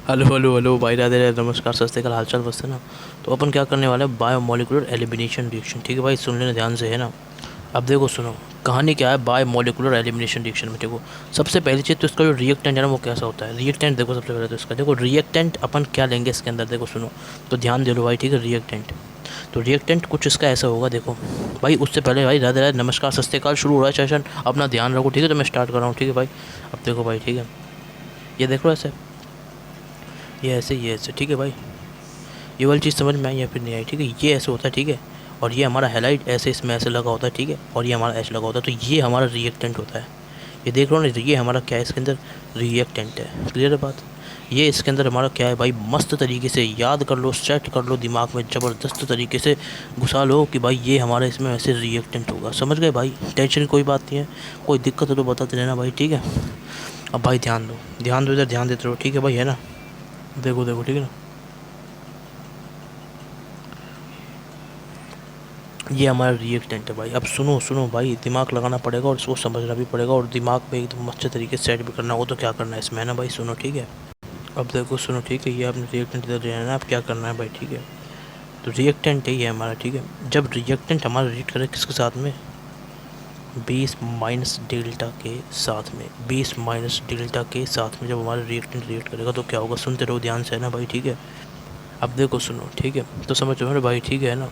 Hello hello hello भाई, राधे राधे, नमस्कार, सत श्री अकाल, हालचाल बसते ना। तो अपन क्या करने वाले हैं, बायोमोलिकुलर एलिमिनेशन रिएक्शन। ठीक है भाई, सुन लेना ध्यान से, है ना। अब देखो सुनो, कहानी क्या है बायोमोलिकुलर एलिमिनेशन रिएक्शन में। देखो, सबसे पहली चीज़ तो इसका जो रिएक्टेंट है ना वो कैसा होता है। रिएक्टेंट देखो, सबसे पहले तो इसका देखो रिएक्टेंट अपन क्या लेंगे इसके अंदर। देखो सुनो, तो ध्यान दे लो भाई, ठीक है। रिएक्टेंट, तो रिएक्टेंट कुछ इसका ऐसा होगा। देखो भाई, उससे पहले भाई राधे राधे, नमस्कार, सत श्री अकाल, शुरू हो रहा है सेशन, अपना ध्यान रखो, ठीक है। तो मैं स्टार्ट कर रहा हूँ, ठीक है भाई। अब देखो भाई, ठीक है, ये देखो ऐसे, ये ऐसे, ठीक है भाई। ये वाली चीज़ समझ में आई या फिर नहीं आई, ठीक है। ये ऐसे होता है, ठीक है। और ये हमारा हैलाइट ऐसे इसमें ऐसे लगा होता है, ठीक है। और ये हमारा ऐसे लगा होता है, तो ये हमारा रिएक्टेंट होता है। ये देख रहे हो ना, ये हमारा क्या है इसके अंदर, रिएक्टेंट है। क्लियर है बात। ये इसके अंदर हमारा क्या है भाई, मस्त तरीके से याद कर लो, सेट कर लो दिमाग में, ज़बरदस्त तरीके से घुसा लो कि भाई ये हमारा इसमें ऐसे रिएक्टेंट होगा। समझ गए भाई, टेंशन की कोई बात नहीं है। कोई दिक्कत हो तो बताते रहना भाई, ठीक है। अब भाई ध्यान दो, ध्यान दो, इधर ध्यान देते रहो, ठीक है भाई, है ना। देखो देखो, ठीक है ना। ये हमारा रिएक्टेंट है भाई। अब सुनो सुनो भाई, दिमाग लगाना पड़ेगा और इसको समझना भी पड़ेगा, और दिमाग पे एकदम अच्छे तरीके से सेट भी करना होगा। तो क्या करना है इसमें, है ना भाई, सुनो, ठीक है। अब देखो सुनो, ठीक है, ये आपने रिएक्टेंट इधर लेना है ना। अब क्या करना है भाई, ठीक है। तो रिएक्टेंट है ये हमारा, ठीक है। जब रिएक्टेंट हमारा रिएक्ट करे किसके साथ में, 20 माइनस डेल्टा के साथ में, 20 माइनस डेल्टा के साथ में जब हमारा रिएक्टेंट रिएक्ट करेगा तो क्या होगा, सुनते रहो ध्यान से, है ना भाई, ठीक है। अब देखो सुनो, ठीक है, तो समझ रहे हो भाई, ठीक है ना।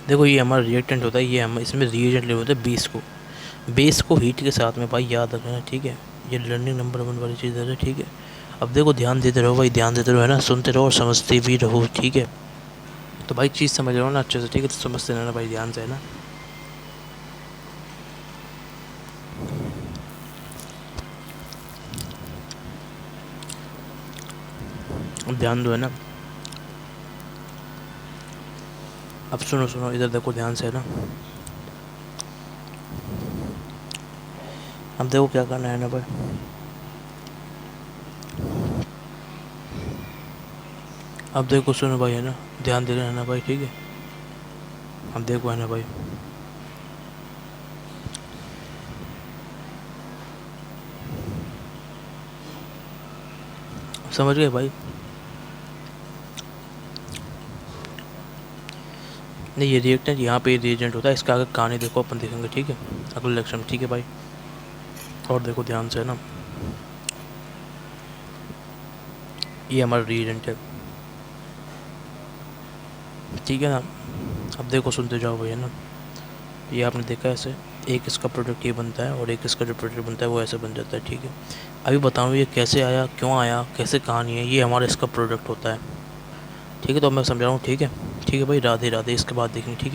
देखो ये हमारा रिएक्टेंट होता है, ये हम इसमें रिएजेंट ले होते हैं 20 को, 20 को हीट के साथ में भाई, याद रखना, ठीक है। ये लर्निंग नंबर 1 वाली चीज़ है, ठीक है। अब देखो ध्यान देते रहो भाई, ध्यान देते रहो, है ना, सुनते रहो और समझते भी रहो, ठीक है। तो भाई चीज़ समझ रहे हो ना अच्छे से, ठीक है। तो समझते रहना भाई ध्यान से, है ना। अब ध्यान दो, है ना। अब सुनो सुनो, इधर देखो ध्यान से, है ना। अब देखो क्या करना है ना भाई। अब देखो सुनो भाई, है ना, ध्यान दे रहे हैं ना भाई, ठीक है। अब देखो, है ना भाई, समझ गए भाई। नहीं, ये रिएक्टेंट यहाँ पे रिएजेंट होता है, इसका आगे कहानी देखो, अपन देखेंगे, ठीक है, अगले लेक्चर में, ठीक है भाई। और देखो ध्यान से, है ना, ये हमारा रिएजेंट है, ठीक है ना। अब देखो सुनते जाओ भाई, है ना। ये आपने देखा ऐसे, एक इसका प्रोडक्ट ये बनता है और एक इसका जो प्रोडक्ट बनता है वो ऐसे बन जाता है, ठीक है। अभी बताऊँ ये कैसे आया, क्यों आया, कैसे कहानी है, ये हमारा इसका प्रोडक्ट होता है, ठीक है। तो मैं समझा रहा हूँ, ठीक है, ठीक है भाई, राधे राधे, इसके बाद देखेंगे, ठीक है।